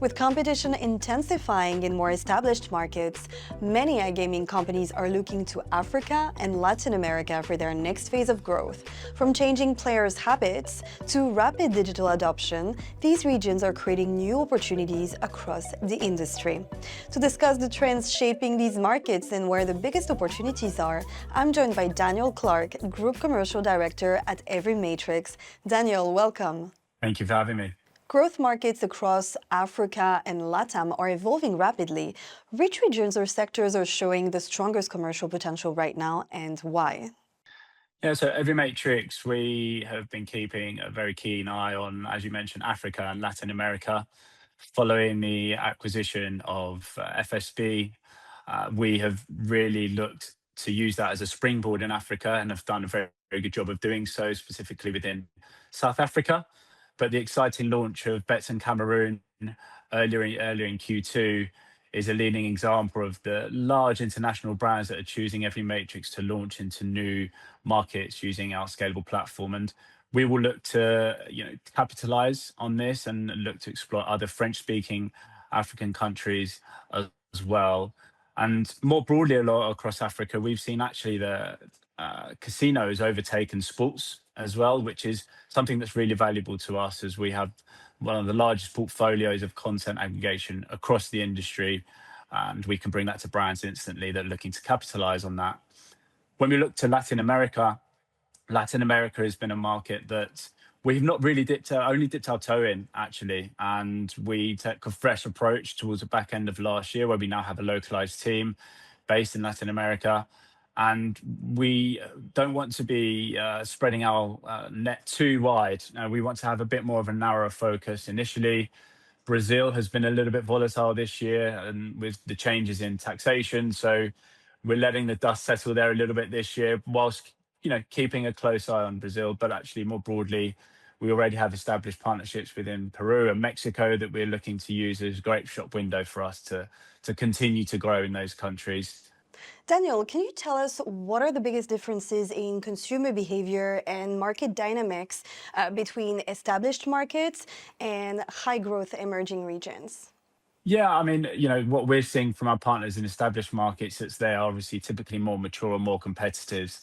With competition intensifying in more established markets, many iGaming companies are looking to Africa and Latin America for their next phase of growth. From changing players' habits to rapid digital adoption, these regions are creating new opportunities across the industry. To discuss the trends shaping these markets and where the biggest opportunities are, I'm joined by Daniel Clark, Group Commercial Director at EveryMatrix. Daniel, welcome. Thank you for having me. Growth markets across Africa and LATAM are evolving rapidly. Which regions or sectors are showing the strongest commercial potential right now, and why? Yeah, so EveryMatrix, we have been keeping a very keen eye on, as you mentioned, Africa and Latin America. Following the acquisition of FSB, we have really looked to use that as a springboard in Africa and have done a very, very good job of doing so, specifically within South Africa. But the exciting launch of Bets in Cameroon earlier in Q2 is a leading example of the large international brands that are choosing EveryMatrix to launch into new markets using our scalable platform. And we will look to, capitalize on this and look to explore other French-speaking African countries as well. And more broadly, a lot across Africa, we've seen actually the casinos overtaken sports as well, which is something that's really valuable to us as we have one of the largest portfolios of content aggregation across the industry. And we can bring that to brands instantly that are looking to capitalize on that. When we look to Latin America has been a market that we've not really only dipped our toe in, actually. And we took a fresh approach towards the back end of last year, where we now have a localized team based in Latin America. And we don't want to be spreading our net too wide. We want to have a bit more of a narrow focus. Initially, Brazil has been a little bit volatile this year, and with the changes in taxation. So we're letting the dust settle there a little bit this year, whilst keeping a close eye on Brazil. But actually, more broadly, we already have established partnerships within Peru and Mexico that we're looking to use as a great shop window for us to continue to grow in those countries. Daniel, can you tell us what are the biggest differences in consumer behavior and market dynamics between established markets and high-growth emerging regions? Yeah, I mean, what we're seeing from our partners in established markets is they are obviously typically more mature and more competitive.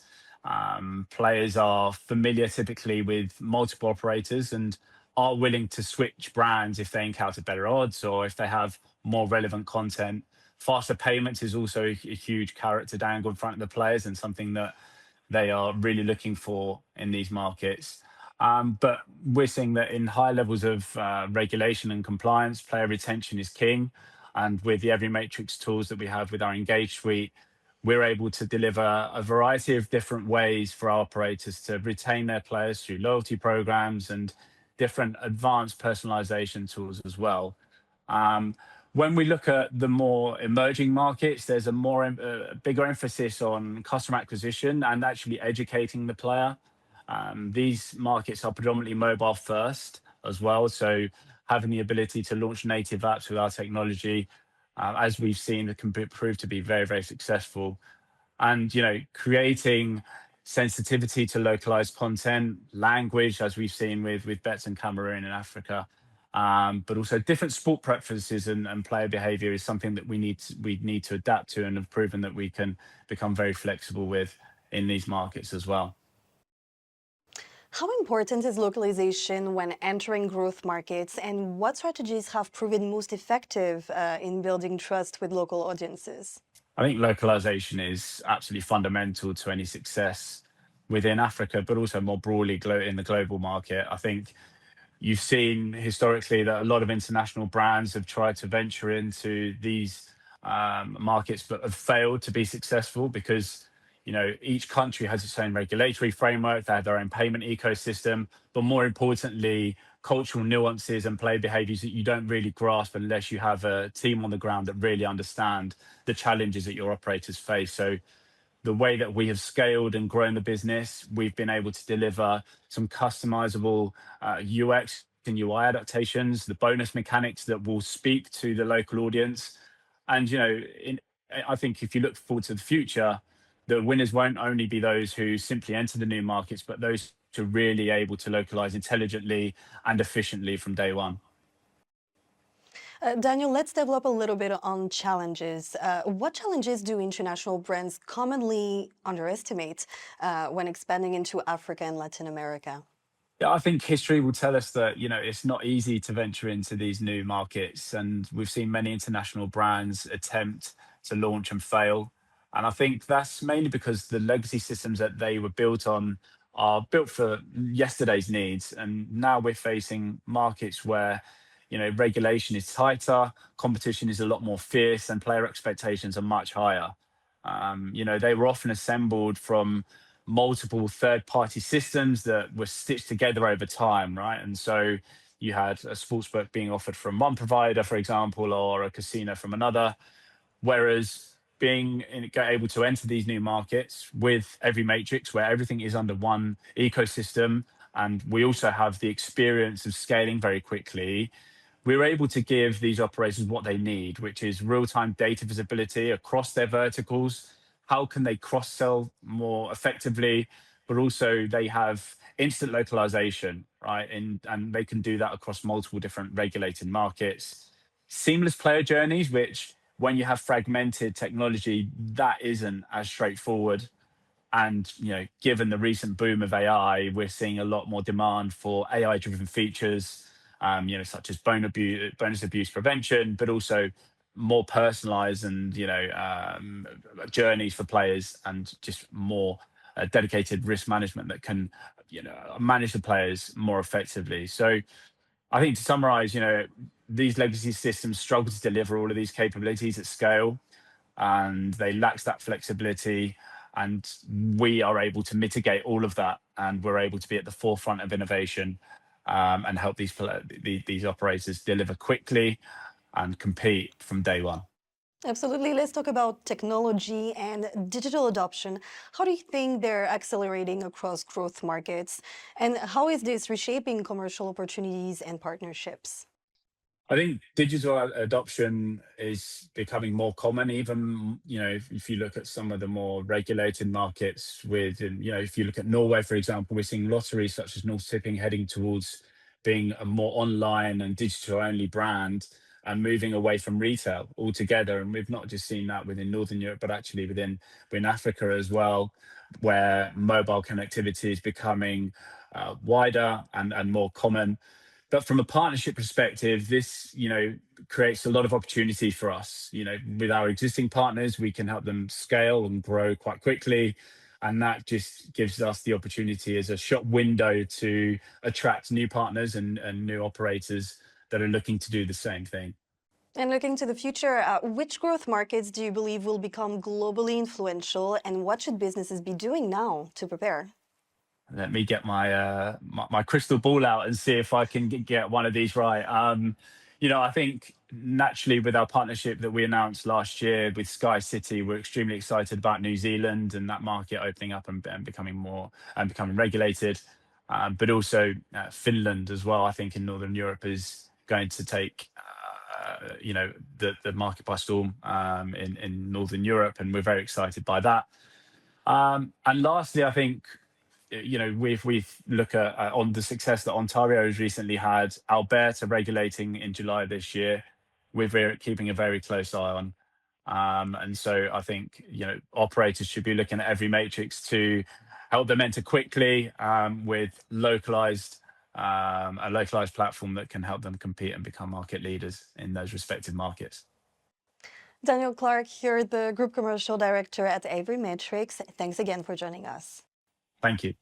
Players are familiar typically with multiple operators and are willing to switch brands if they encounter better odds or if they have more relevant content. Faster payments is also a huge carrot to dangle in front of the players and something that they are really looking for in these markets. But we're seeing that in high levels of regulation and compliance, player retention is king. And with the EveryMatrix tools that we have with our Engage suite, we're able to deliver a variety of different ways for our operators to retain their players through loyalty programs and different advanced personalization tools as well. When we look at the more emerging markets, there's a bigger emphasis on customer acquisition and actually educating the player. These markets are predominantly mobile first as well. So having the ability to launch native apps with our technology, as we've seen, it can prove to be very, very successful. And, creating sensitivity to localized content, language, as we've seen with Bets in Cameroon and Africa, but also different sport preferences and player behavior is something that we need to adapt to and have proven that we can become very flexible with in these markets as well. How important is localization when entering growth markets, and what strategies have proven most effective in building trust with local audiences? I think localization is absolutely fundamental to any success within Africa, but also more broadly in the global market. I think you've seen historically that a lot of international brands have tried to venture into these markets, but have failed to be successful because each country has its own regulatory framework, they have their own payment ecosystem, but more importantly, cultural nuances and play behaviors that you don't really grasp unless you have a team on the ground that really understand the challenges that your operators face. So the way that we have scaled and grown the business, we've been able to deliver some customizable UX and UI adaptations, the bonus mechanics that will speak to the local audience. And, I think if you look forward to the future, the winners won't only be those who simply enter the new markets, but those who are really able to localize intelligently and efficiently from day one. Daniel, let's develop a little bit on challenges. What challenges do international brands commonly underestimate when expanding into Africa and Latin America? Yeah, I think history will tell us that, it's not easy to venture into these new markets. And we've seen many international brands attempt to launch and fail. And I think that's mainly because the legacy systems that they were built on are built for yesterday's needs. And now we're facing markets where, regulation is tighter, competition is a lot more fierce, and player expectations are much higher. They were often assembled from multiple third party systems that were stitched together over time, right? And so you had a sportsbook being offered from one provider, for example, or a casino from another. Whereas able to enter these new markets with EveryMatrix, where everything is under one ecosystem, and we also have the experience of scaling very quickly, we're able to give these operators what they need, which is real-time data visibility across their verticals. How can they cross-sell more effectively? But also they have instant localization, right? And they can do that across multiple different regulated markets. Seamless player journeys, which when you have fragmented technology, that isn't as straightforward. And given the recent boom of AI, we're seeing a lot more demand for AI-driven features, such as bonus abuse prevention, but also more personalized and journeys for players, and just more dedicated risk management that can manage the players more effectively. So I think to summarize, these legacy systems struggle to deliver all of these capabilities at scale, and they lack that flexibility. And we are able to mitigate all of that, and we're able to be at the forefront of innovation, and help these operators deliver quickly and compete from day one. Absolutely. Let's talk about technology and digital adoption. How do you think they're accelerating across growth markets? And how is this reshaping commercial opportunities and partnerships? I think digital adoption is becoming more common. Even if you look at some of the more regulated markets, if you look at Norway, for example, we're seeing lotteries such as North Tipping heading towards being a more online and digital only brand, and moving away from retail altogether. And we've not just seen that within Northern Europe, but actually within Africa as well, where mobile connectivity is becoming wider and more common. But from a partnership perspective, this creates a lot of opportunity for us. With our existing partners, we can help them scale and grow quite quickly, and that just gives us the opportunity as a shop window to attract new partners and new operators that are looking to do the same thing. And looking to the future, which growth markets do you believe will become globally influential, and what should businesses be doing now to prepare? Let me get my crystal ball out and see if I can get one of these right. I think naturally with our partnership that we announced last year with Sky City, we're extremely excited about New Zealand and that market opening up and becoming more and becoming regulated. But also Finland as well. I think in Northern Europe is going to take the market by storm, in Northern Europe, and we're very excited by that. And lastly, I think we look at on the success that Ontario has recently had, Alberta regulating in July this year. Keeping a very close eye on, and so I think operators should be looking at every matrix to help them enter quickly, with a localized platform that can help them compete and become market leaders in those respective markets. Daniel Clark, you're the Group Commercial Director at EveryMatrix. Thanks again for joining us. Thank you.